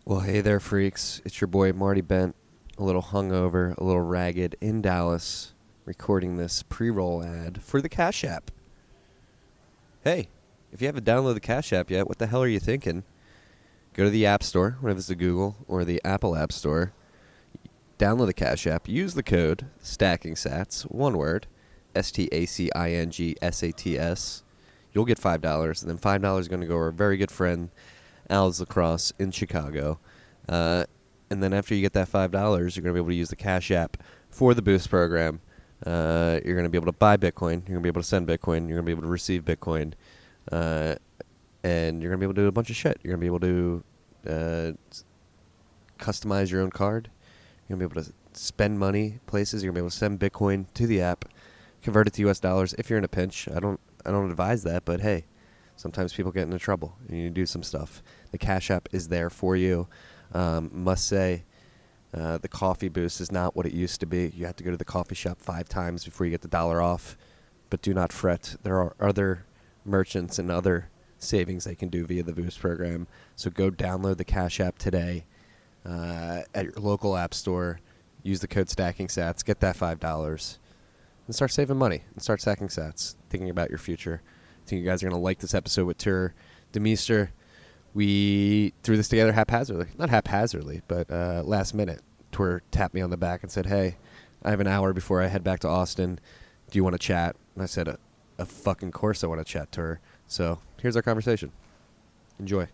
Well, hey there, freaks. It's your boy Marty Bent, a little hungover, a little ragged in Dallas, recording this pre-roll ad for the Cash App. Hey, if you haven't downloaded the Cash App yet, what the hell are you thinking? Go to the App Store, whether it's the Google or the Apple App Store. Download the Cash App. Use the code STACKINGSATS, one word, STACINGSATS. You'll get $5, and then $5 is going to go to our very good friend, Al's Lacrosse in Chicago. And then after you get that $5, you're going to be able to use the Cash App for the Boost program. You're going to be able to buy Bitcoin. You're going to be able to send Bitcoin. You're going to be able to receive Bitcoin. And you're going to be able to do a bunch of shit. You're going to be able to customize your own card. You're going to be able to spend money places. You're going to be able to send Bitcoin to the app, convert it to US dollars if you're in a pinch. I don't advise that, but hey, sometimes people get into trouble and you need to do some stuff. The Cash App is there for you. Must say, the coffee boost is not what it used to be. You have to go to the coffee shop 5 times before you get the $1 off. But do not fret. There are other merchants and other savings they can do via the Boost program. So go download the Cash App today at your local app store. Use the code STACKINGSATS. Get that $5. And start saving money. And start stacking sats. Thinking about your future. I think you guys are going to like this episode with Tuur Demeester. We threw this together haphazardly. Not haphazardly, but last minute. Tuur tapped me on the back and said, hey, I have an hour before I head back to Austin. Do you want to chat? And I said, a fucking course I want to chat, Tuur. So here's our conversation. Enjoy.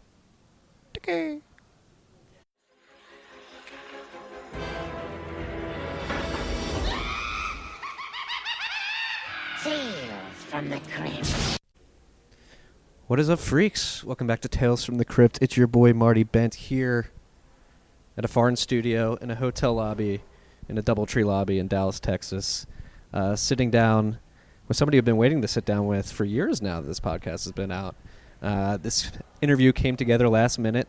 Okay. Tales from the Crypt. What is up, freaks? Welcome back to Tales from the Crypt. It's your boy Marty Bent here at a foreign studio in a hotel lobby, in a DoubleTree lobby in Dallas, Texas, sitting down with somebody I've been waiting to sit down with for years now that this podcast has been out. This interview came together last minute,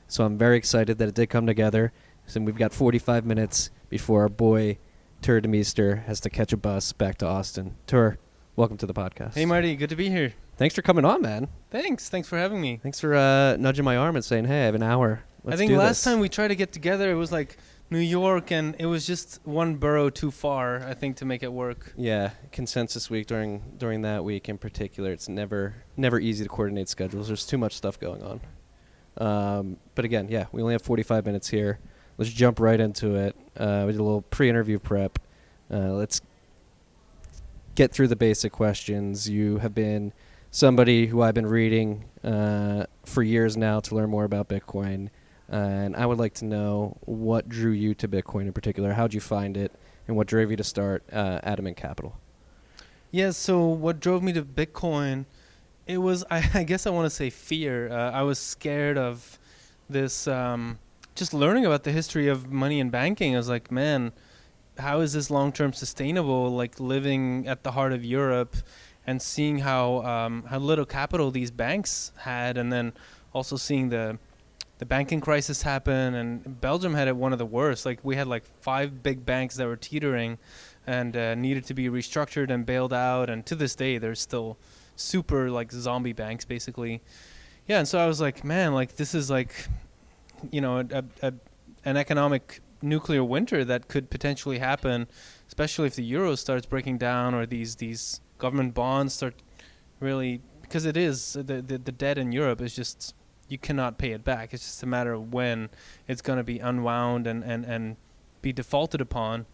so I'm very excited that it did come together. So we've got 45 minutes before our boy Tuur Demeester has to catch a bus back to Austin. Tuur, welcome to the podcast. Hey, Marty. Good to be here. Thanks for coming on, man. Thanks for having me. Thanks for nudging my arm and saying, hey, I have an hour. Let's I think do last this. time we tried to get together, it was like New York, and it was just one borough too far, I think, to make it work. Yeah, consensus week during that week in particular, it's never easy to coordinate schedules. There's too much stuff going on. But again, yeah, we only have 45 minutes here. Let's jump right into it. We did a little pre-interview prep. Let's get through the basic questions. You have been somebody who I've been reading for years now to learn more about Bitcoin. And I would like to know what drew you to Bitcoin in particular. How'd you find it? And what drove you to start Adamant Capital? Yeah, so what drove me to Bitcoin, it was, I guess I want to say fear. I was scared of this, just learning about the history of money and banking. I was like, man, how is this long-term sustainable, like living at the heart of Europe and seeing how little capital these banks had, and then also seeing the banking crisis happen, and Belgium had it one of the worst. Like we had like 5 big banks that were teetering and needed to be restructured and bailed out, and to this day there's still super like zombie banks basically. Yeah, and so I was like, man, like this is like, you know, an economic nuclear winter that could potentially happen, especially if the euro starts breaking down or these government bonds start really, because it is the debt in Europe is just, you cannot pay it back. It's just a matter of when it's going to be unwound and be defaulted upon.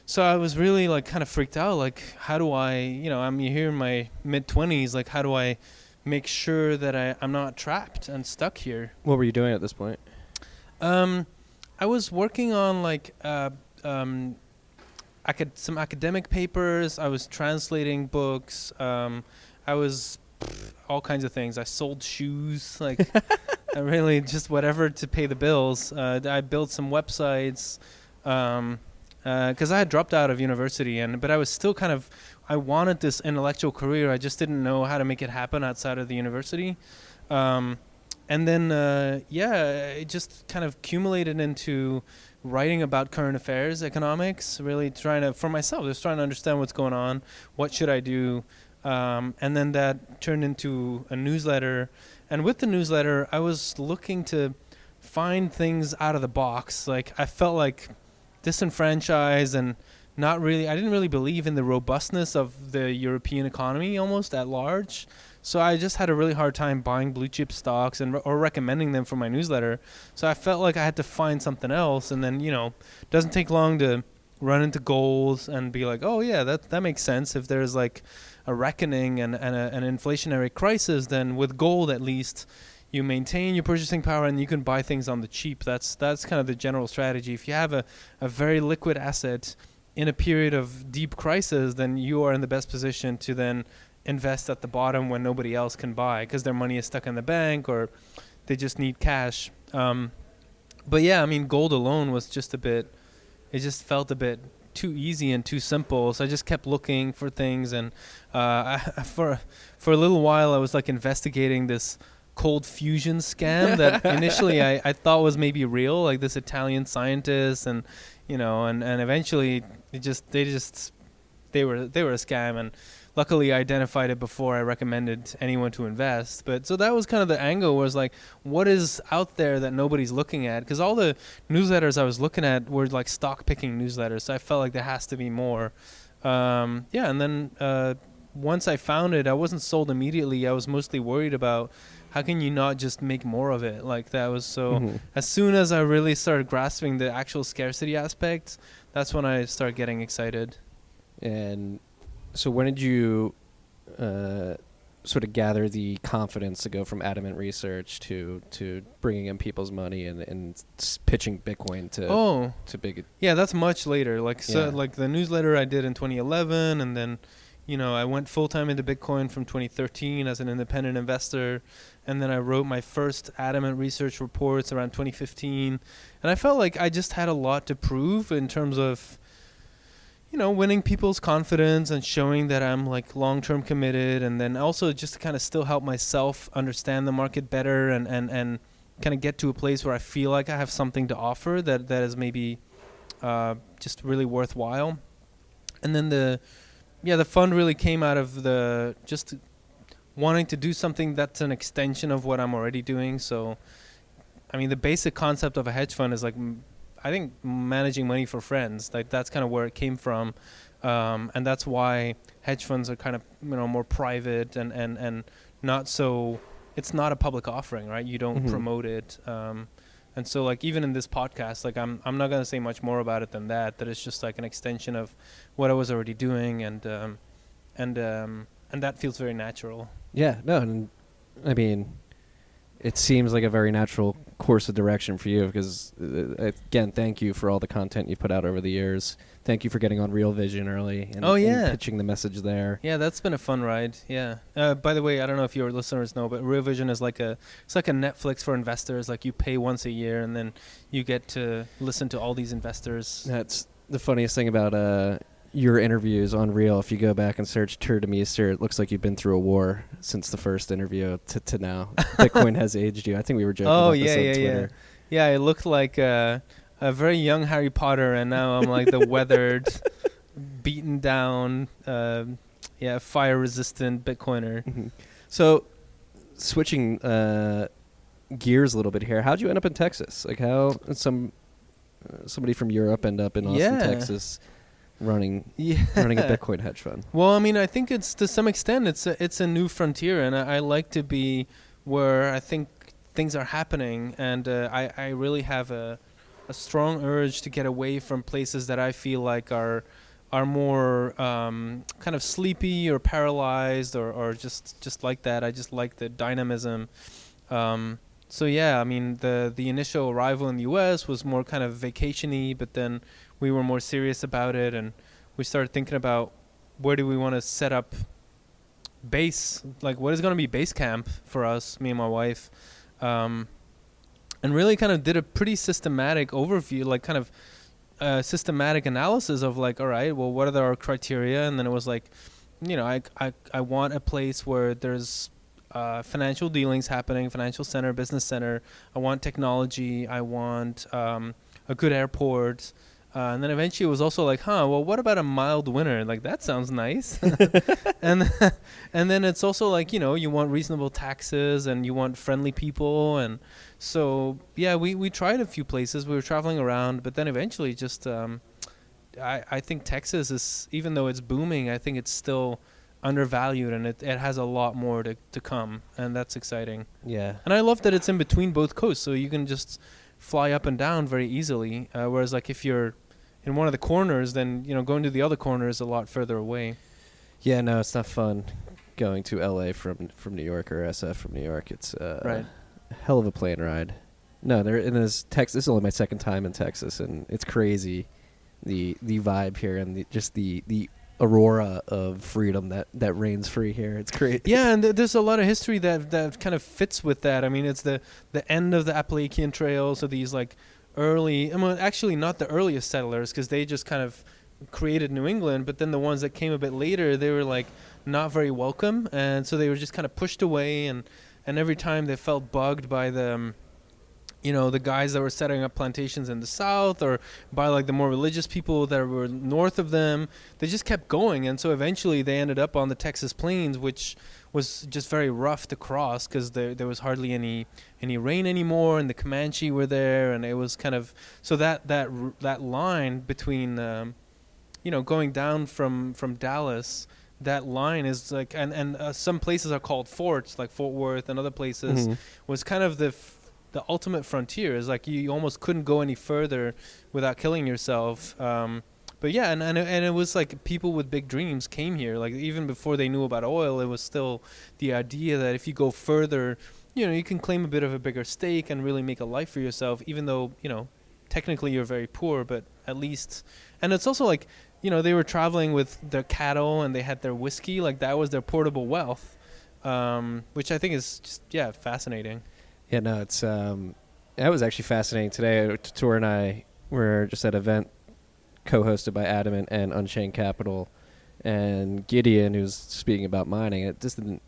So I was really like kind of freaked out. Like, how do I, you know, I'm here in my mid-20s. Like, how do I make sure that I'm not trapped and stuck here? What were you doing at this point? I was working on like some academic papers. I was translating books. I was all kinds of things. I sold shoes, like I really just whatever to pay the bills. I built some websites because I had dropped out of university, but I was still kind of, I wanted this intellectual career. I just didn't know how to make it happen outside of the university. And then, it just kind of accumulated into writing about current affairs, economics, really trying to, for myself, just trying to understand what's going on, what should I do. And then that turned into a newsletter. And with the newsletter, I was looking to find things out of the box. Like I felt like disenfranchised and not really. I didn't really believe in the robustness of the European economy almost at large. So I just had a really hard time buying blue chip stocks or recommending them for my newsletter. So I felt like I had to find something else. And then it doesn't take long to run into gold and be like, oh yeah, that makes sense. If there's like a reckoning and an inflationary crisis, then with gold at least you maintain your purchasing power and you can buy things on the cheap. That's kind of the general strategy. If you have a very liquid asset in a period of deep crisis, then you are in the best position to then invest at the bottom when nobody else can buy because their money is stuck in the bank or they just need cash. But yeah, I mean, gold alone was just it just felt a bit too easy and too simple. So I just kept looking for things. And for a little while, I was like investigating this cold fusion scam that initially I thought was maybe real, like this Italian scientist, and and eventually they were a scam, and luckily I identified it before I recommended anyone to invest. But so that was kind of the angle, was like, what is out there that nobody's looking at? Because all the newsletters I was looking at were like stock picking newsletters, so I felt like there has to be more. And then once I found it, I wasn't sold immediately. I was mostly worried about how can you not just make more of it? Like that was so. As soon as I really started grasping the actual scarcity aspect, that's when I started getting excited. And so when did you sort of gather the confidence to go from Adamant Research to bringing in people's money and pitching Bitcoin to big? Yeah, that's much later. Like the newsletter I did in 2011, and then I went full time into Bitcoin from 2013 as an independent investor, and then I wrote my first Adamant Research reports around 2015, and I felt like I just had a lot to prove in terms of winning people's confidence and showing that I'm like long-term committed, and then also just to kind of still help myself understand the market better and kind of get to a place where I feel like I have something to offer that is maybe just really worthwhile. And then the fund really came out of the just wanting to do something that's an extension of what I'm already doing. So, I mean, the basic concept of a hedge fund is like, I think, managing money for friends. Like that's kind of where it came from, and that's why hedge funds are kind of more private and not so. It's not a public offering, right? You don't promote it, and so like even in this podcast, like I'm not gonna say much more about it than that. That it's just like an extension of what I was already doing, and that feels very natural. Yeah, no, and I mean, it seems like a very natural course of direction for you because, again, thank you for all the content you put out over the years. Thank you for getting on Real Vision early and pitching the message there. Yeah, that's been a fun ride. Yeah. By the way, I don't know if your listeners know, but Real Vision is like it's like a Netflix for investors. Like you pay once a year and then you get to listen to all these investors. That's the funniest thing about your interviews on Real. If you go back and search Tuur Demeester, it looks like you've been through a war since the first interview to now. Bitcoin has aged you. I think we were joking about this on Twitter. Yeah, I looked like a very young Harry Potter, and now I'm like the weathered, beaten down, fire-resistant Bitcoiner. Mm-hmm. So, switching gears a little bit here, how'd you end up in Texas? Like how somebody from Europe end up in Austin, Texas, running a Bitcoin hedge fund? Well, I mean, I think it's to some extent it's a new frontier, and I like to be where I think things are happening, and I really have a strong urge to get away from places that I feel like are more kind of sleepy or paralyzed or just like that. I just like the dynamism. So yeah, I mean, the initial arrival in the U.S. was more kind of vacation-y, but then we were more serious about it, and we started thinking about where do we want to set up base, like what is going to be base camp for us, me and my wife, and really kind of did a pretty systematic overview, like kind of systematic analysis of like, all right, well, what are our criteria? And then it was like, I want a place where there's financial dealings happening, financial center, business center. I want technology. I want a good airport. And then eventually it was also like, well, what about a mild winter? Like, that sounds nice. and and then it's also like, you want reasonable taxes and you want friendly people. And so, yeah, we tried a few places. We were traveling around, but then eventually just, I think Texas is, even though it's booming, I think it's still undervalued, and it has a lot more to come. And that's exciting. Yeah. And I love that it's in between both coasts, so you can just fly up and down very easily. Whereas, like, if you're in one of the corners, then going to the other corner is a lot further away. Yeah, no, it's not fun going to LA from New York or SF from New York. It's Right. a hell of a plane ride. No, this is only my second time in Texas, and it's crazy the vibe here and just the aurora of freedom that reigns free here. It's great. Yeah, and there's a lot of history that kind of fits with that. I mean, it's the end of the Appalachian Trail, so these like early, actually not the earliest settlers, because they just kind of created New England, but then the ones that came a bit later, they were like not very welcome, and so they were just kind of pushed away, and every time they felt bugged by the the guys that were setting up plantations in the south, or by like the more religious people that were north of them, they just kept going. And so eventually they ended up on the Texas plains, which was just very rough to cross because there was hardly any rain anymore, and the Comanche were there, and it was kind of, so that line between going down from Dallas, that line is like, and some places are called forts, like Fort Worth and other places, was kind of the ultimate frontier. Is like you almost couldn't go any further without killing yourself. But yeah, and it was like people with big dreams came here. Like even before they knew about oil, it was still the idea that if you go further, you can claim a bit of a bigger stake and really make a life for yourself, even though, technically you're very poor, but at least, and it's also like, they were traveling with their cattle and they had their whiskey, like that was their portable wealth, which I think is just, fascinating. Yeah, no, it's that was actually fascinating today. Tuur and I were just at an event co-hosted by Adamant and Unchained Capital, and Gideon, who's speaking about mining, it just didn't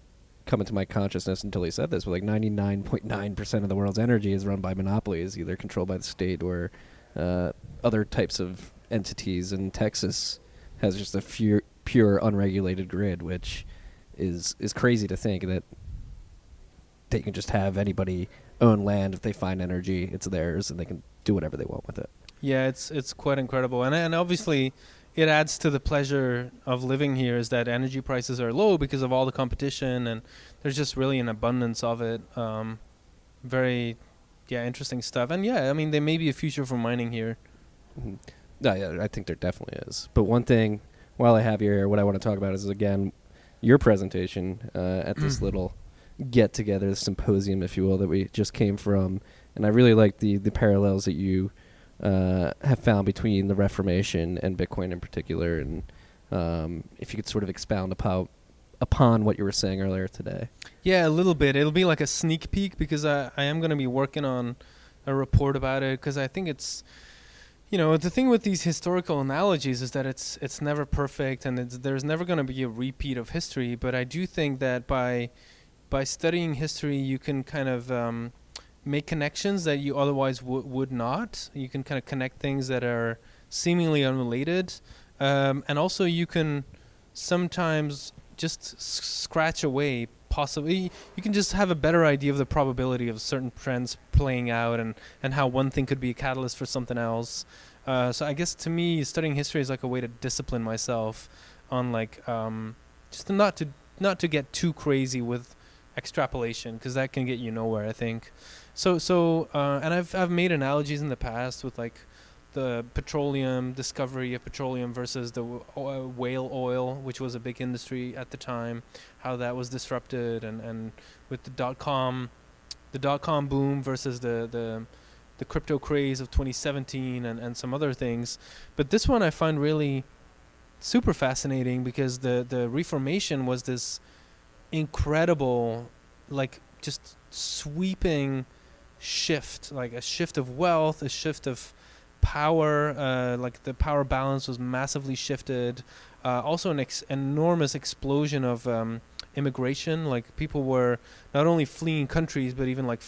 come into my consciousness until he said this, but like 99.9% of the world's energy is run by monopolies, either controlled by the state or other types of entities, and Texas has just a pure unregulated grid, which is crazy to think that they can just have anybody own land. If they find energy, it's theirs, and they can do whatever they want with it. Yeah, it's quite incredible, and obviously it adds to the pleasure of living here is that energy prices are low because of all the competition, and there's just really an abundance of it. Very interesting stuff. And I mean, there may be a future for mining here. Mm-hmm. No, yeah, I think there definitely is. But one thing, while I have you here, what I want to talk about is, again, your presentation at this little get-together, the symposium, if you will, that we just came from. And I really like the parallels that you have found between the Reformation and Bitcoin in particular. And if you could sort of expound upon what you were saying earlier today. Yeah, a little bit. It'll be like a sneak peek because I am going to be working on a report about it, because I think it's, the thing with these historical analogies is that it's never perfect, and there's never going to be a repeat of history. But I do think that by studying history, you can kind of make connections that you otherwise would not. You can kind of connect things that are seemingly unrelated. And also you can sometimes just scratch away, possibly. You can just have a better idea of the probability of certain trends playing out, and how one thing could be a catalyst for something else. So I guess to me, studying history is like a way to discipline myself on like just not to get too crazy with extrapolation, because that can get you nowhere, I think. So and I've made analogies in the past with like the discovery of petroleum versus the whale oil, which was a big industry at the time, how that was disrupted, and with the dot-com boom versus the crypto craze of 2017 and some other things. But this one I find really super fascinating, because the Reformation was this incredible, like, just sweeping shift, like a shift of wealth, a shift of power, like the power balance was massively shifted. Also an enormous explosion of immigration, like people were not only fleeing countries, but even like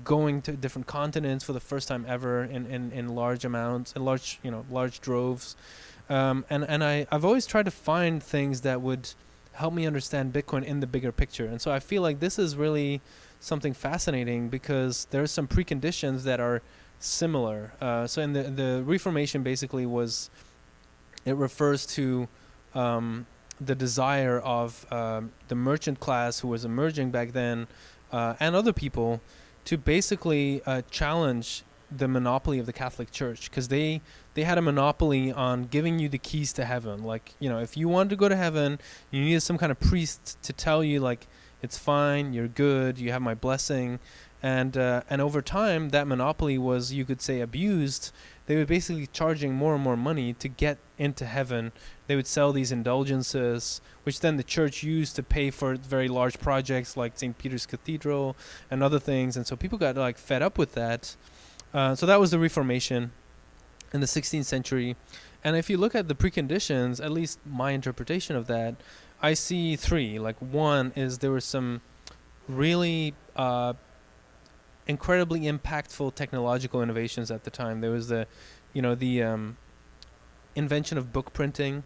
going to different continents for the first time ever in large amounts, in large droves. And I've always tried to find things that would help me understand Bitcoin in the bigger picture. And so I feel like this is really something fascinating because there's some preconditions that are similar. So in the Reformation basically it refers to the desire of the merchant class who was emerging back then and other people to basically challenge the monopoly of the Catholic Church, because they had a monopoly on giving you the keys to heaven. Like, if you wanted to go to heaven, you needed some kind of priest to tell you, like, it's fine, you're good, you have my blessing. And over time, that monopoly was, you could say, abused. They were basically charging more and more money to get into heaven. They would sell these indulgences, which then the church used to pay for very large projects like St. Peter's Cathedral and other things. And so people got like fed up with that. So that was the Reformation in the 16th century. And if you look at the preconditions, at least my interpretation of that, I see three. Like, one is there were some really incredibly impactful technological innovations at the time. There was the invention of book printing,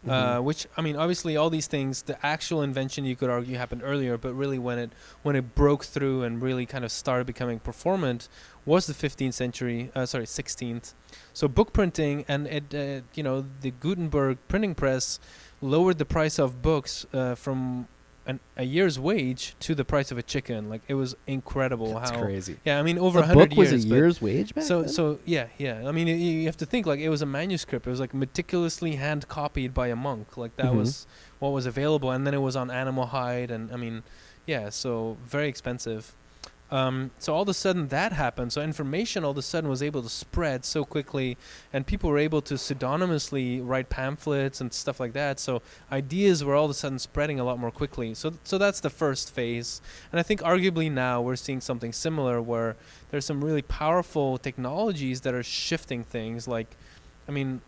which, I mean, obviously all these things, the actual invention you could argue happened earlier, but really when it broke through and really kind of started becoming performant was the 16th. So book printing, and the Gutenberg printing press lowered the price of books from a year's wage to the price of a chicken. Like, it was incredible. That's crazy. Yeah, I mean, over a 100 book was years. a year's wage back then? So yeah. I mean, you have to think, like, it was a manuscript. It was like meticulously hand copied by a monk. Like, that was what was available, and then it was on animal hide, and I mean, yeah. So very expensive. So all of a sudden that happened. So information all of a sudden was able to spread so quickly, and people were able to pseudonymously write pamphlets and stuff like that. So ideas were all of a sudden spreading a lot more quickly. So that's the first phase. And I think arguably now we're seeing something similar where there's some really powerful technologies that are shifting things. Like, I mean,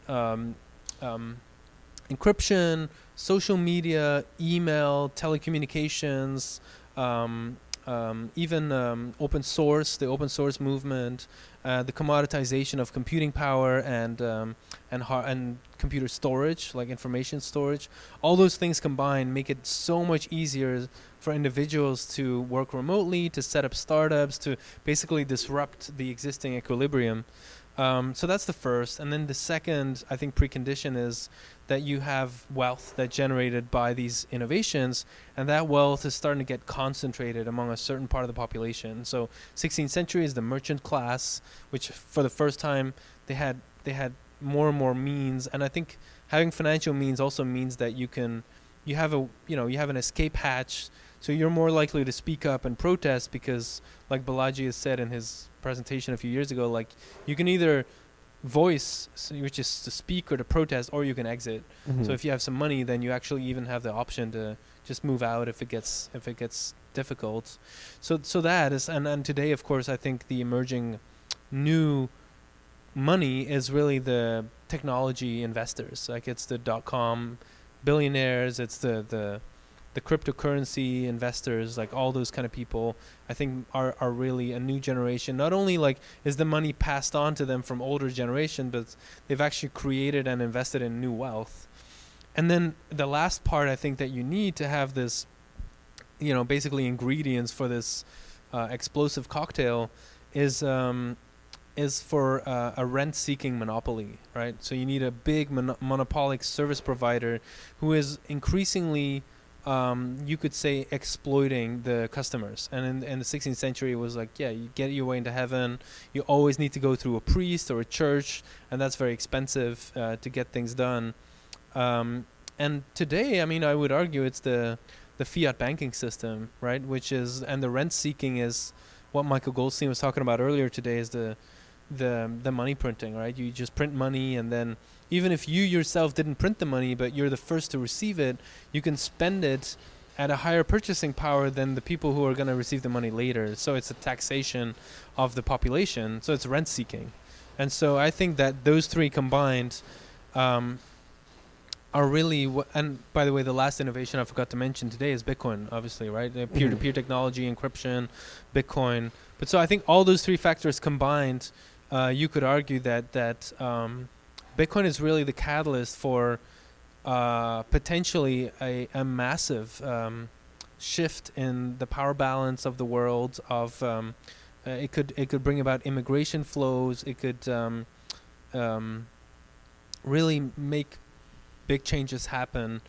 encryption, social media, email, telecommunications, even open source, the open source movement, the commoditization of computing power and computer storage, like information storage. All those things combined make it so much easier for individuals to work remotely, to set up startups, to basically disrupt the existing equilibrium. So that's the first. And then the second, I think, precondition is that you have wealth that's generated by these innovations, and that wealth is starting to get concentrated among a certain part of the population. So 16th century is the merchant class, which for the first time they had more and more means. And I think having financial means also means that you have an escape hatch, so you're more likely to speak up and protest because, like Balaji has said in his presentation a few years ago, like, you can either voice, which is to speak or to protest, or you can exit. So if you have some money, then you actually even have the option to just move out if it gets difficult. So that is, and today, of course, I think the emerging new money is really the technology investors. Like, it's the .com billionaires, it's the cryptocurrency investors, like all those kind of people, I think are really a new generation. Not only like is the money passed on to them from older generation, but they've actually created and invested in new wealth. And then the last part I think that you need to have this, basically ingredients for this explosive cocktail is for a rent-seeking monopoly, right? So you need a big monopolic service provider who is increasingly you could say exploiting the customers. And in the 16th century, it was like, yeah, you get your way into heaven. You always need to go through a priest or a church, and that's very expensive to get things done. And today, I mean, I would argue it's the fiat banking system, right? And the rent seeking is what Michael Goldstein was talking about earlier today, is the money printing, right? You just print money, and then even if you yourself didn't print the money, but you're the first to receive it, you can spend it at a higher purchasing power than the people who are going to receive the money later. So it's a taxation of the population. So it's rent seeking. And so I think that those three combined are really and by the way, the last innovation I forgot to mention today is Bitcoin, obviously, right? Peer-to-peer technology, encryption, Bitcoin. But so I think all those three factors combined, you could argue that Bitcoin is really the catalyst for potentially a massive shift in the power balance of the world. It could bring about immigration flows. It could really make big changes happen,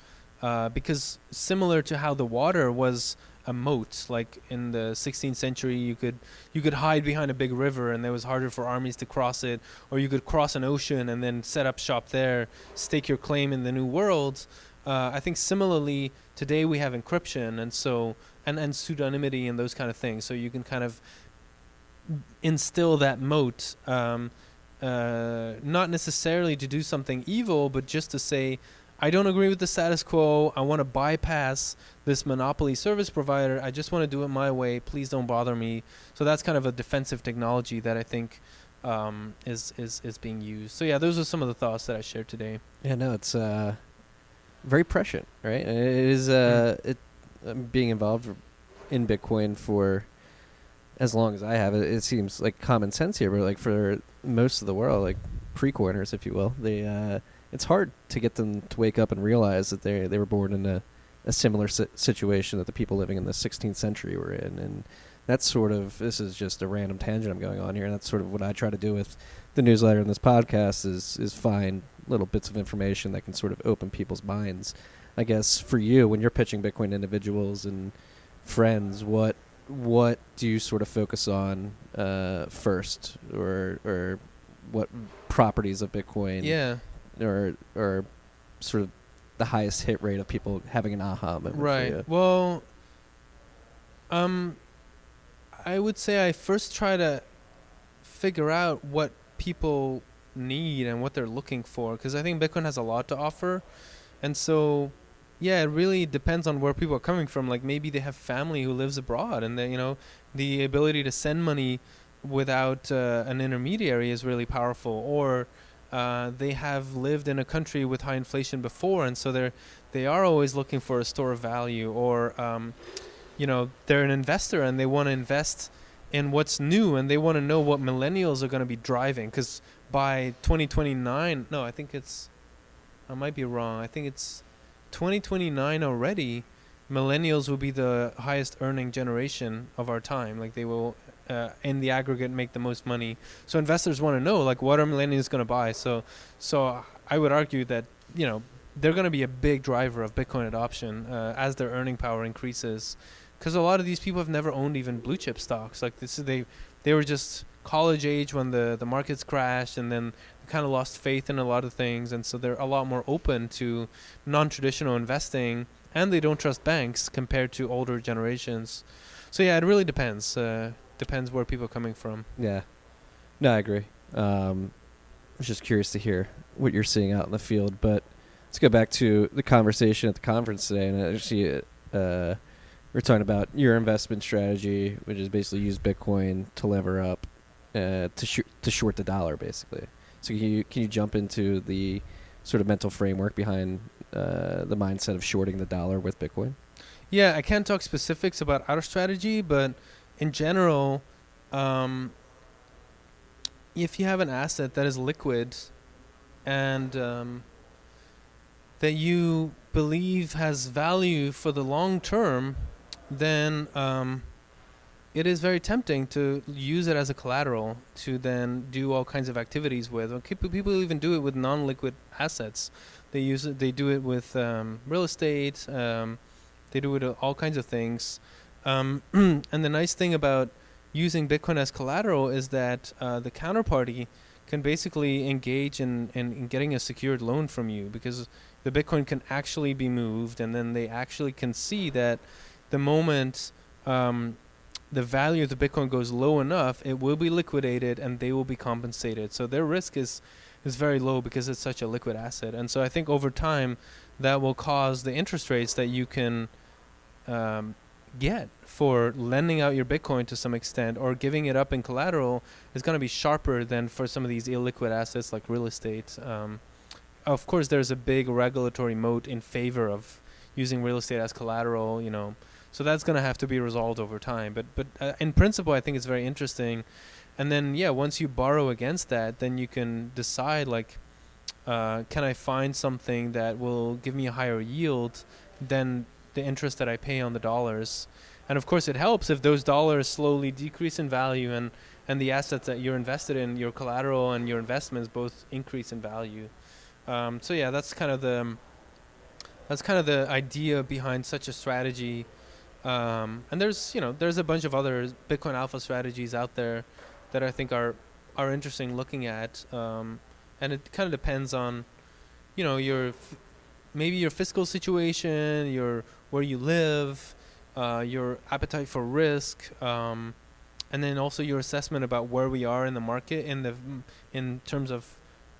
because similar to how the water was a moat, like in the 16th century, you could hide behind a big river and it was harder for armies to cross it, or you could cross an ocean and then set up shop there, stake your claim in the new world. I think similarly today we have encryption, and so and pseudonymity and those kind of things, so you can kind of instill that moat. Not necessarily to do something evil, but just to say, I don't agree with the status quo. I want to bypass this monopoly service provider. I just want to do it my way. Please don't bother me. So that's kind of a defensive technology that I think is being used. So yeah, those are some of the thoughts that I shared today. Yeah, no, it's very prescient, right? And it is being involved in Bitcoin for as long as I have it. It seems like common sense here, but like for most of the world, like pre-coiners, if you will, they it's hard to get them to wake up and realize that they were born in a similar situation that the people living in the 16th century were in. And that's sort of, this is just a random tangent I'm going on here, and that's sort of what I try to do with the newsletter and this podcast is find little bits of information that can sort of open people's minds. I guess for you, when you're pitching Bitcoin individuals and friends, what do you sort of focus on first, or what properties of Bitcoin? Yeah. Or sort of the highest hit rate of people having an aha moment. Right. Well, I would say I first try to figure out what people need and what they're looking for, because I think Bitcoin has a lot to offer. And so, yeah, it really depends on where people are coming from. Like maybe they have family who lives abroad, and they, the ability to send money without an intermediary is really powerful. Or they have lived in a country with high inflation before, and so they are always looking for a store of value. Or they're an investor and they want to invest in what's new, and they want to know what millennials are going to be driving, because by 2029, no, I think I might be wrong, I think it's 2029 already, millennials will be the highest earning generation of our time. Like they will in the aggregate make the most money. So investors want to know, like, what are millennials going to buy? So I would argue that they're going to be a big driver of Bitcoin adoption as their earning power increases, because a lot of these people have never owned even blue chip stocks. Like they were just college age when the markets crashed, and then kind of lost faith in a lot of things, and so they're a lot more open to non-traditional investing, and they don't trust banks compared to older generations. So yeah, it really depends. Depends where people are coming from. Yeah. No, I agree. I was just curious to hear what you're seeing out in the field, but let's go back to the conversation at the conference today, and actually we're talking about your investment strategy, which is basically use Bitcoin to lever up to short the dollar, basically. So can you jump into the sort of mental framework behind the mindset of shorting the dollar with Bitcoin? Yeah, I can't talk specifics about our strategy, but in general, if you have an asset that is liquid and that you believe has value for the long term, then it is very tempting to use it as a collateral to then do all kinds of activities with. People even do it with non-liquid assets. They use it. They do it with real estate. They do it with all kinds of things. And the nice thing about using Bitcoin as collateral is that the counterparty can basically engage in getting a secured loan from you, because the Bitcoin can actually be moved, and then they actually can see that the moment the value of the Bitcoin goes low enough, it will be liquidated and they will be compensated. So their risk is very low because it's such a liquid asset. And so I think over time that will cause the interest rates that you can get for lending out your Bitcoin to some extent or giving it up in collateral is going to be sharper than for some of these illiquid assets like real estate. of course, there's a big regulatory moat in favor of using real estate as collateral, so that's going to have to be resolved over time. But in principle, I think it's very interesting. And then, yeah, once you borrow against that, then you can decide, like, can I find something that will give me a higher yield than the interest that I pay on the dollars? And of course, it helps if those dollars slowly decrease in value, and the assets that you're invested in, your collateral and your investments, both increase in value. So yeah, that's kind of the idea behind such a strategy. And there's a bunch of other Bitcoin Alpha strategies out there that I think are interesting looking at. And it kind of depends on, maybe your fiscal situation, where you live, your appetite for risk, and then also your assessment about where we are in the market, in terms of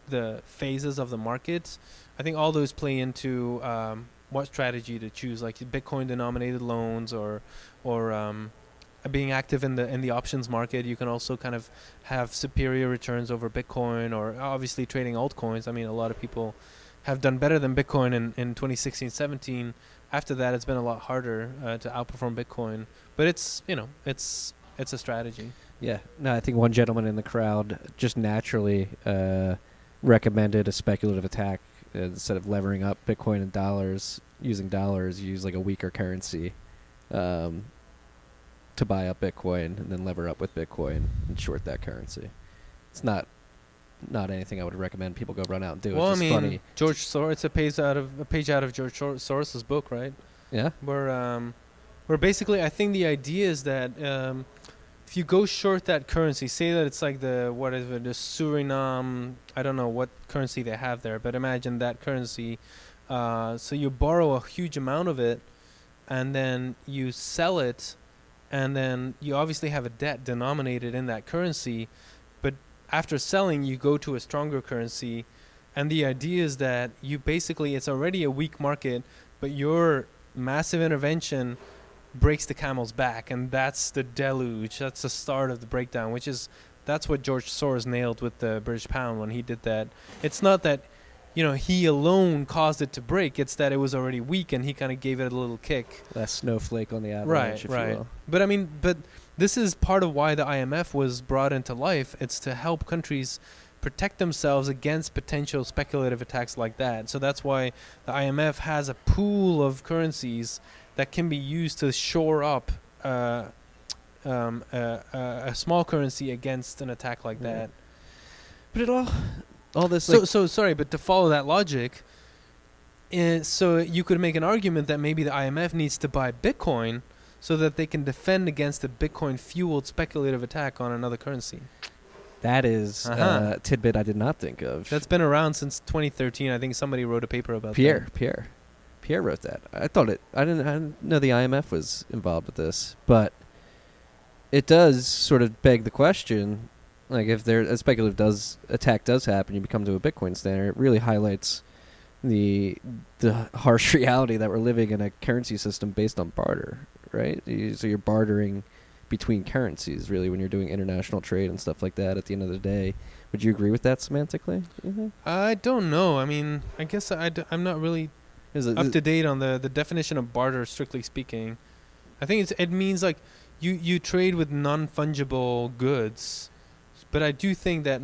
the phases of the market. I think all those play into what strategy to choose, like Bitcoin-denominated loans, or being active in the options market. You can also kind of have superior returns over Bitcoin, or obviously trading altcoins. I mean, a lot of people have done better than Bitcoin in 2016-17. After that, it's been a lot harder to outperform Bitcoin. But it's a strategy. Yeah. No, I think one gentleman in the crowd just naturally recommended a speculative attack. Instead of levering up Bitcoin and dollars, using dollars, use like a weaker currency to buy up Bitcoin, and then lever up with Bitcoin and short that currency. It's not anything I would recommend people go run out and do. Well, it's just funny. George Soros, it's a page out of George Soros's book, right? Yeah. Where basically, I think the idea is that if you go short that currency, say that it's like the Suriname, I don't know what currency they have there, but imagine that currency. So you borrow a huge amount of it, and then you sell it, and then you obviously have a debt denominated in that currency, but after selling, you go to a stronger currency, and the idea is that it's already a weak market, but your massive intervention breaks the camel's back, and that's the deluge. That's the start of the breakdown, that's what George Soros nailed with the British pound when he did that. It's not that, he alone caused it to break. It's that it was already weak, and he kind of gave it a little kick. That snowflake on the avalanche, if you will. But this is part of why the IMF was brought into life. It's to help countries protect themselves against potential speculative attacks like that. So that's why the IMF has a pool of currencies that can be used to shore up a small currency against an attack like that. But all this. So sorry, but to follow that logic, so you could make an argument that maybe the IMF needs to buy Bitcoin so that they can defend against a Bitcoin-fueled speculative attack on another currency. That is a tidbit I did not think of. That's been around since 2013. I think somebody wrote a paper about that. Pierre wrote that. I didn't know the IMF was involved with this, but it does sort of beg the question, like if a speculative attack does happen, you become to a Bitcoin standard, it really highlights the harsh reality that we're living in a currency system based on barter, right? So you're bartering between currencies, really, when you're doing international trade and stuff like that at the end of the day. Would you agree with that semantically? Mm-hmm. I don't know. I mean, I guess I'm not really up to date on the definition of barter, strictly speaking. I think it means like you trade with non-fungible goods. But I do think that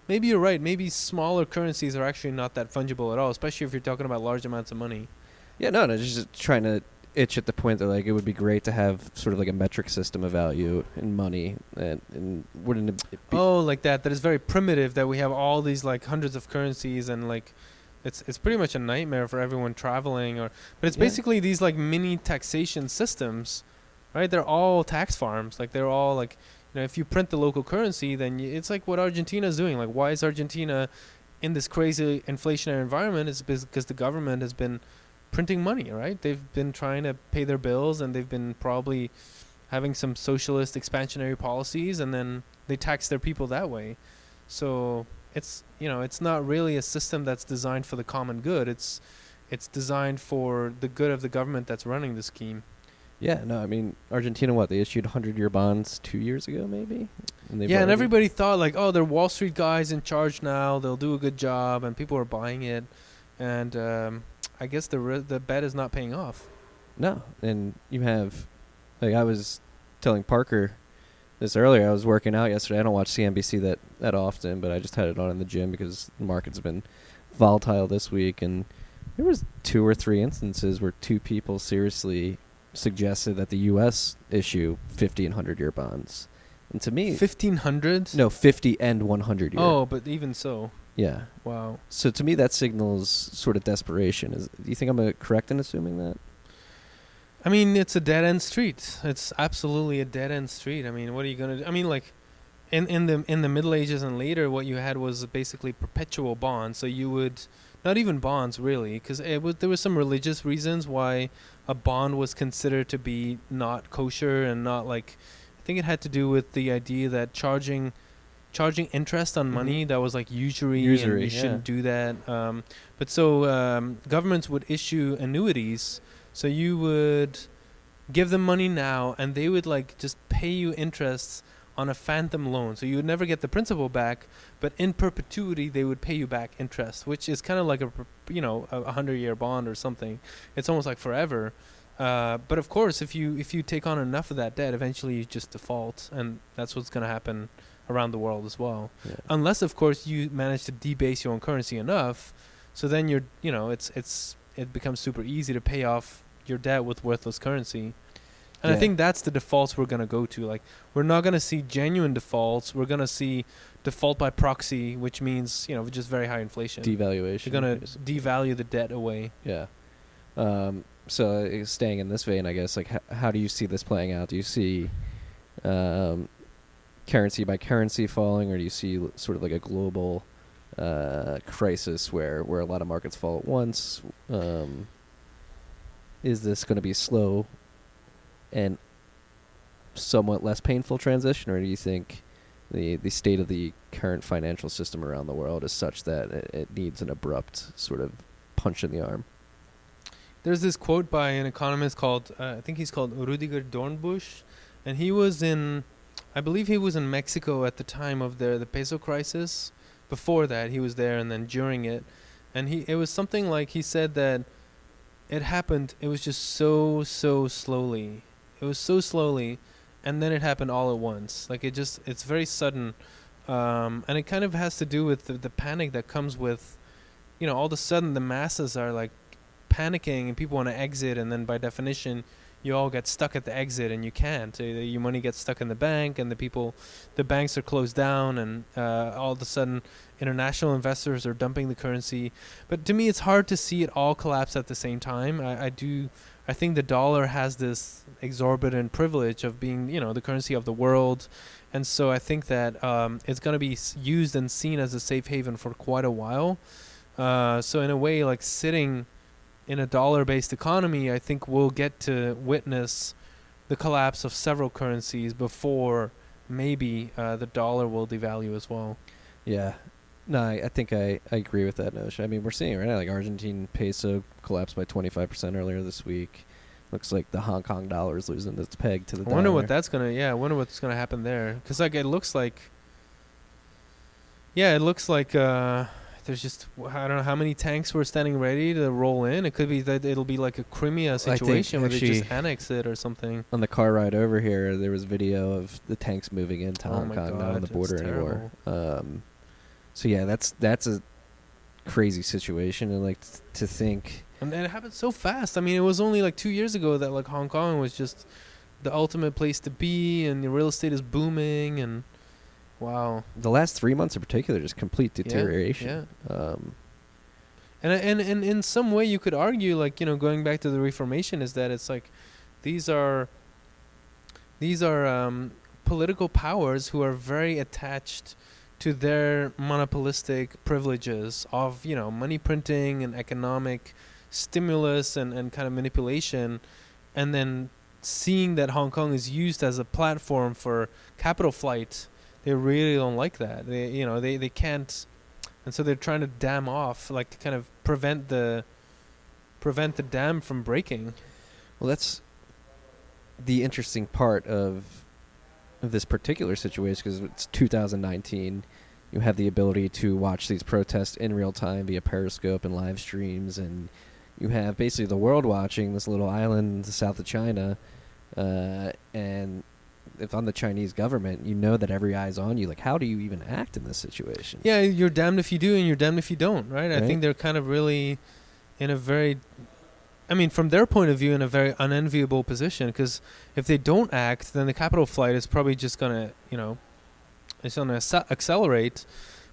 maybe you're right, maybe smaller currencies are actually not that fungible at all, especially if you're talking about large amounts of money. Yeah, no, just trying to itch at the point that like it would be great to have sort of like a metric system of value in money, and wouldn't it be like that is very primitive, that we have all these like hundreds of currencies, and like it's pretty much a nightmare for everyone traveling, but it's basically these like mini taxation systems, right? They're all tax farms, like they're all like, if you print the local currency, then it's like what Argentina is doing. Like, why is Argentina in this crazy inflationary environment? It's because the government has been printing money, right? They've been trying to pay their bills, and they've been probably having some socialist expansionary policies, and then they tax their people that way. So it's not really a system that's designed for the common good. It's designed for the good of the government that's running the scheme. Yeah, no, I mean, Argentina, what, they issued 100-year bonds 2 years ago, maybe? And they've Yeah, and already- everybody thought like, oh, they're Wall Street guys in charge now. They'll do a good job, and people are buying it. And I guess the bet is not paying off. No, and you have, like, I was telling Parker this earlier. I was working out yesterday. I don't watch CNBC that often, but I just had it on in the gym because the market's been volatile this week, and there was 2 or 3 instances where 2 people seriously suggested that the U.S. issue 50 and 100-year bonds. And to me, 1,500? no, 50 and 100-year. Oh, but even so, Yeah. wow. So to me, that signals sort of desperation. Do you think I'm correct in assuming that? I mean, it's a dead end street. It's absolutely a dead end street. I mean, what are you gonna do? I mean, like, in the Middle Ages and later, what you had was basically perpetual bonds. So you would, not even bonds really, because there was some religious reasons why a bond was considered to be not kosher and not like. I think it had to do with the idea that charging interest on money that was like usury and Usury, you shouldn't do that. But so governments would issue annuities. So you would give them money now, and they would like just pay you interest on a phantom loan. So you would never get the principal back, but in perpetuity they would pay you back interest, which is kind of like a 100-year bond or something. It's almost like forever. But of course, if you take on enough of that debt, eventually you just default, and that's what's going to happen around the world as well. Yeah. Unless, of course, you manage to debase your own currency enough, so then it becomes super easy to pay off your debt with worthless currency. And I Yeah. think that's the defaults we're going to go to. Like, we're not going to see genuine defaults. We're going to see default by proxy, which means, just very high inflation. Devaluation. You're going to basically. devalue the debt away. Yeah. So staying in this vein, I guess, like, how do you see this playing out? Do you see currency by currency falling, or do you see sort of like a global crisis where a lot of markets fall at once? Is this going to be a slow and somewhat less painful transition, or do you think the state of the current financial system around the world is such that it needs an abrupt sort of punch in the arm? There's this quote by an economist called, I think he's called Rudiger Dornbusch, and I believe he was in Mexico at the time of the peso crisis. Before that, he was there, and then during it. And it was something like, he said that it happened, it was just so slowly. It was so slowly, and then it happened all at once. Like, it's very sudden. And it kind of has to do with the panic that comes with, all of a sudden the masses are like panicking and people want to exit, and then by definition you all get stuck at the exit and you can't. Your money gets stuck in the bank, and the banks are closed down, and all of a sudden international investors are dumping the currency. But to me, it's hard to see it all collapse at the same time. I think the dollar has this exorbitant privilege of being, the currency of the world. And so I think that it's going to be used and seen as a safe haven for quite a while. So in a way, like sitting in a dollar-based economy, I think we'll get to witness the collapse of several currencies before maybe the dollar will devalue as well. Yeah. No, I think I agree with that notion. I mean, we're seeing it right now, like Argentine peso collapsed by 25% earlier this week. Looks like the Hong Kong dollar is losing its peg to the dollar. I wonder what's gonna happen there, because like it looks like there's just, I don't know how many tanks were standing ready to roll in. It could be that it'll be like a Crimea situation where they just annex it or something. On the car ride over here, there was video of the tanks moving into Oh Hong my Kong, not God, on the border it's anymore. So yeah, that's a crazy situation, and like to think. And it happened so fast. I mean, it was only like 2 years ago that like Hong Kong was just the ultimate place to be, and the real estate is booming, and wow. The last 3 months in particular, just complete deterioration. Yeah. And in some way you could argue, like, going back to the Reformation, is that it's like these are political powers who are very attached to their monopolistic privileges of, money printing and economic stimulus and kind of manipulation, and then seeing that Hong Kong is used as a platform for capital flight. They really don't like that. They can't, and so they're trying to dam off, like to kind of prevent the dam from breaking. Well, the interesting part of this particular situation, because it's 2019, you have the ability to watch these protests in real time via Periscope and live streams, and you have basically the world watching this little island south of China, and if I'm the Chinese government, you know that every eye's on you. Like, how do you even act in this situation? Yeah, you're damned if you do and you're damned if you don't, right? I Right. think they're kind of really in a very, I mean, from their point of view, in a very unenviable position, because if they don't act, then the capital flight is probably just going to, it's going to accelerate.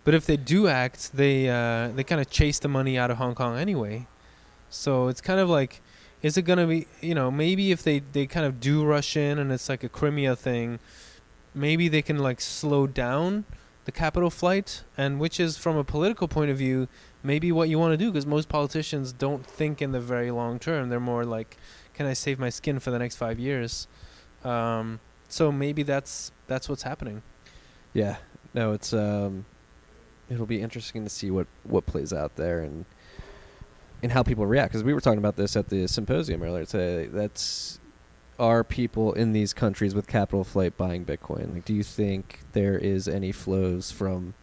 But if they do act, they kind of chase the money out of Hong Kong anyway. So it's kind of like, is it going to be, maybe if they kind of do rush in and it's like a Crimea thing, maybe they can like slow down the capital flight, and which is from a political point of view, maybe what you want to do, because most politicians don't think in the very long term. They're more like, can I save my skin for the next 5 years? So maybe that's what's happening. Yeah. No, it's it'll be interesting to see what plays out there and how people react, because we were talking about this at the symposium earlier today. Are people in these countries with capital flight buying Bitcoin? Like, do you think there is any flows from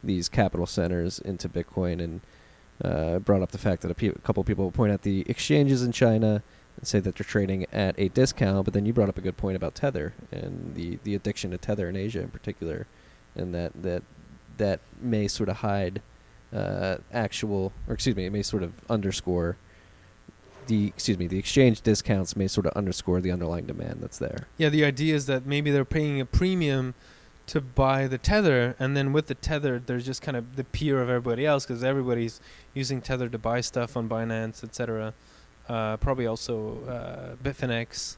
these capital centers into Bitcoin? And brought up the fact that a couple people point out the exchanges in China and say that they're trading at a discount, but then you brought up a good point about Tether and the addiction to Tether in Asia in particular, and that may sort of hide it may sort of underscore the exchange discounts may sort of underscore the underlying demand that's there. Yeah, the idea is that maybe they're paying a premium to buy the Tether, and then with the Tether, there's just kind of the peer of everybody else, because everybody's using Tether to buy stuff on Binance, etc. Probably also Bitfinex.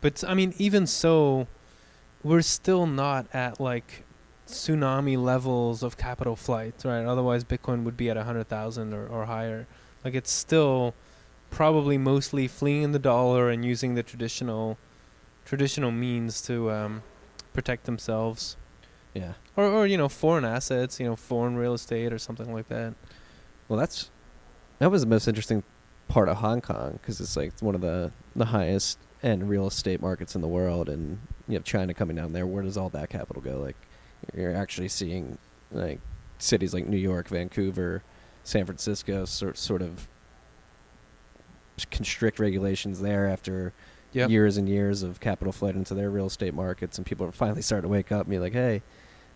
But, I mean, even so, we're still not at, like, tsunami levels of capital flight, right? Otherwise, Bitcoin would be at 100,000 or higher. Like, it's still probably mostly fleeing the dollar and using the traditional means to protect themselves. Yeah. Or foreign assets, foreign real estate or something like that. Well, that was the most interesting part of Hong Kong, because it's like it's one of the highest end real estate markets in the world, and you have China coming down there. Where does all that capital go? Like, you're actually seeing like cities like New York, Vancouver, San Francisco sort of constrict regulations there after years and years of capital flight into their real estate markets, and people are finally starting to wake up and be like, hey,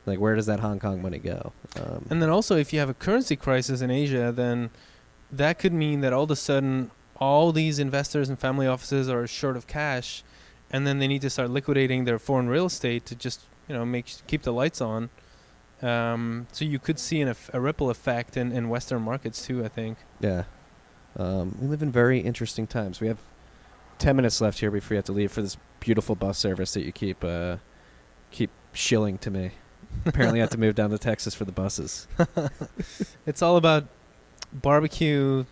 like, where does that Hong Kong money go? And then also, if you have a currency crisis in Asia, then that could mean that all of a sudden all these investors and family offices are short of cash, and then they need to start liquidating their foreign real estate to just keep the lights on. So you could see a ripple effect in Western markets too, I think. Yeah. We live in very interesting times. We have 10 minutes left here before you have to leave for this beautiful bus service that you keep shilling to me. Apparently I have to move down to Texas for the buses. It's all about barbecue,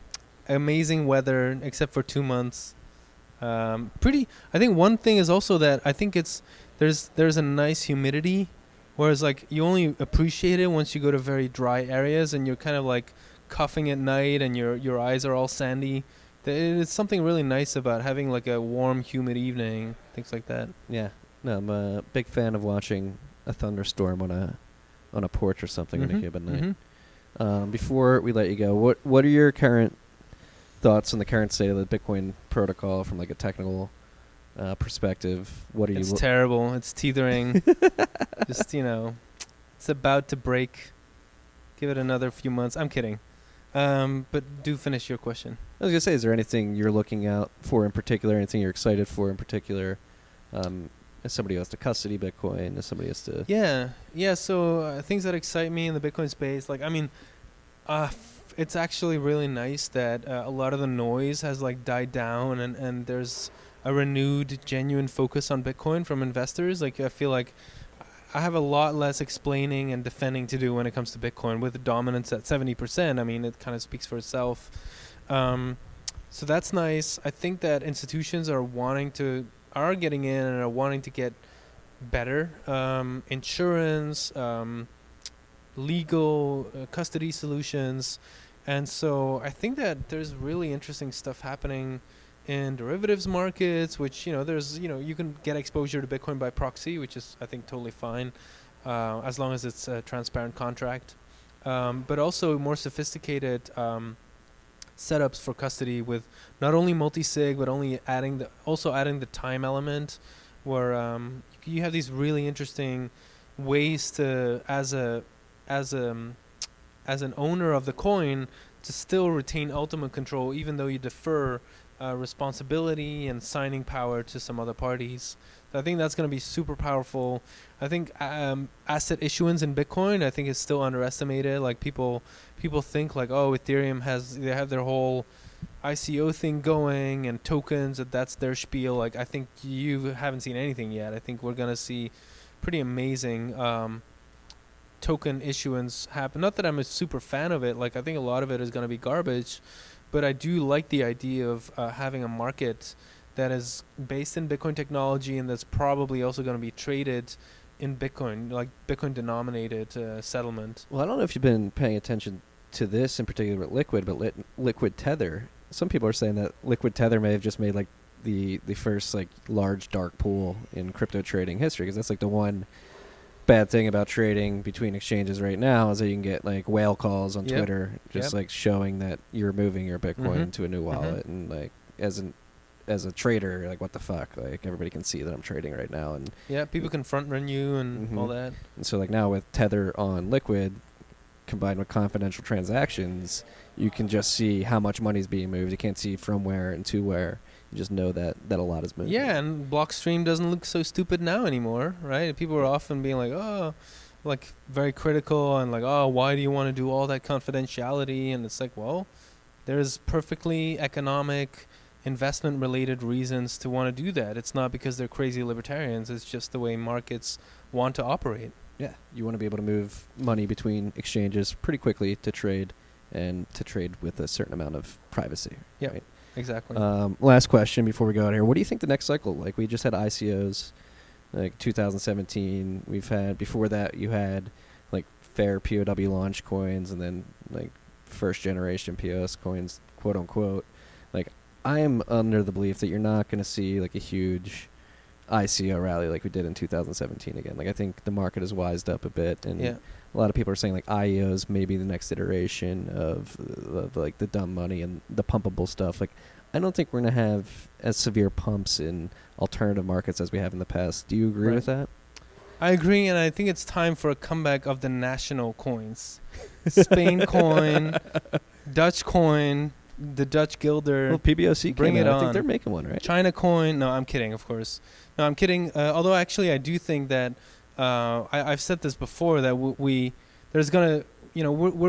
amazing weather, except for 2 months. I think one thing is also that I think there's a nice humidity, whereas like you only appreciate it once you go to very dry areas and you're kind of like coughing at night and your eyes are all sandy. It's something really nice about having like a warm, humid evening, things like that. Yeah. No, I'm a big fan of watching a thunderstorm on a porch or something on a humid night. Before we let you go, what are your current thoughts on the current state of the Bitcoin protocol from like a technical perspective? What are It's terrible. It's teetering. Just it's about to break. Give it another few months. I'm kidding. But do finish your question. I was gonna say, is there anything you're looking out for in particular? Anything you're excited for in particular? As somebody who has to custody Bitcoin, as somebody has to... Yeah. So things that excite me in the Bitcoin space, like, I mean, it's actually really nice that a lot of the noise has like died down, and there's a renewed, genuine focus on Bitcoin from investors. Like, I feel like I have a lot less explaining and defending to do when it comes to Bitcoin, with the dominance at 70%. I mean, it kind of speaks for itself. So that's nice. I think that institutions are getting in and are wanting to get better. Insurance, legal, custody solutions. And so I think that there's really interesting stuff happening in derivatives markets, which there's you can get exposure to Bitcoin by proxy, which is I think totally fine, as long as it's a transparent contract. But also more sophisticated setups for custody with not only multi-sig but also adding the time element, where you have these really interesting ways to as an owner of the coin to still retain ultimate control, even though you defer responsibility and signing power to some other parties. So I think that's going to be super powerful. I think asset issuance in Bitcoin, I think, is still underestimated. Like people think like, oh, Ethereum they have their whole ICO thing going and tokens, that's their spiel. Like I think you haven't seen anything yet. I think we're going to see pretty amazing token issuance happen. Not that I'm a super fan of it. Like I think a lot of it is going to be garbage, but I do like the idea of having a market that is based in Bitcoin technology and that's probably also going to be traded in Bitcoin, like Bitcoin denominated settlement. Well, I don't know if you've been paying attention to this in particular with Liquid, but Liquid Tether. Some people are saying that Liquid Tether may have just made like the first like large dark pool in crypto trading history, because that's like the one bad thing about trading between exchanges right now is that you can get like whale calls on Twitter, just like showing that you're moving your Bitcoin to a new wallet, and like as a trader, like what the fuck, like everybody can see that I'm trading right now, and people can front run you and all that. And so like now with Tether on Liquid combined with confidential transactions, you can just see how much money is being moved. You can't see from where and to where. You just know that a lot is moving. Yeah, and Blockstream doesn't look so stupid now anymore, right? People are often being like, oh, like very critical and like, oh, why do you want to do all that confidentiality? And it's like, well, there's perfectly economic, investment-related reasons to want to do that. It's not because they're crazy libertarians. It's just the way markets want to operate. Yeah, you want to be able to move money between exchanges pretty quickly to trade, and to trade with a certain amount of privacy. Yeah, right? Exactly. Last question before we go out here. What do you think the next cycle? Like we just had ICOs, like 2017. We've had, before that you had like fair POW launch coins, and then like first generation POS coins, quote unquote. Like I am under the belief that you're not going to see like a huge ICO rally like we did in 2017 again. Like I think the market has wised up a bit, and a lot of people are saying like IEOs may be the next iteration of like the dumb money and the pumpable stuff. Like I don't think we're going to have as severe pumps in alternative markets as we have in the past. Do you agree with that? I agree, and I think it's time for a comeback of the national coins. Spain coin, Dutch coin, the Dutch guilder. Well, PBOC bring came it out. on. I think they're making one, right? China coin. No, I'm kidding, of course. No, I'm kidding. Although actually I do think that I've said this before, that we're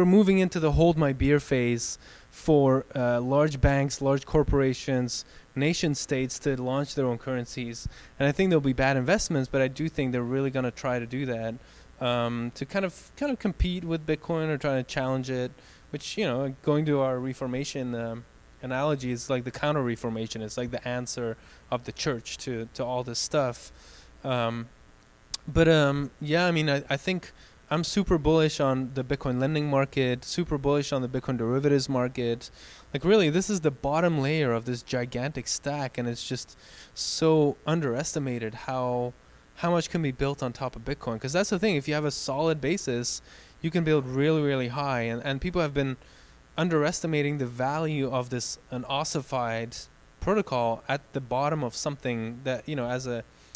moving into the hold my beer phase for large banks, large corporations, nation states to launch their own currencies. And I think there'll be bad investments, but I do think they're really going to try to do that to kind of compete with Bitcoin or try to challenge it, which, going to our Reformation analogy, is like the counter-Reformation. It's like the answer of the church to all this stuff. I think I'm super bullish on the Bitcoin lending market, super bullish on the Bitcoin derivatives market. Like really, this is the bottom layer of this gigantic stack, and it's just so underestimated how much can be built on top of Bitcoin. Because that's the thing, if you have a solid basis, you can build really, really high. And people have been underestimating the value of this an ossified protocol at the bottom of something that,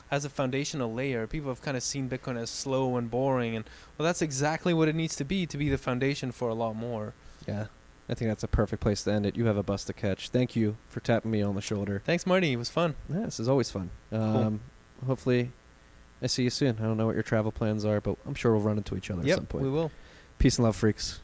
as a foundational layer. People have kind of seen Bitcoin as slow and boring, and well, that's exactly what it needs to be the foundation for a lot more. Yeah, I think that's a perfect place to end it. You have a bus to catch. Thank you for tapping me on the shoulder. Thanks, Marty. It was fun. Yeah, this is always fun. Cool. Hopefully I see you soon. I don't know what your travel plans are, but I'm sure we'll run into each other at some point. We will. Peace and love, freaks.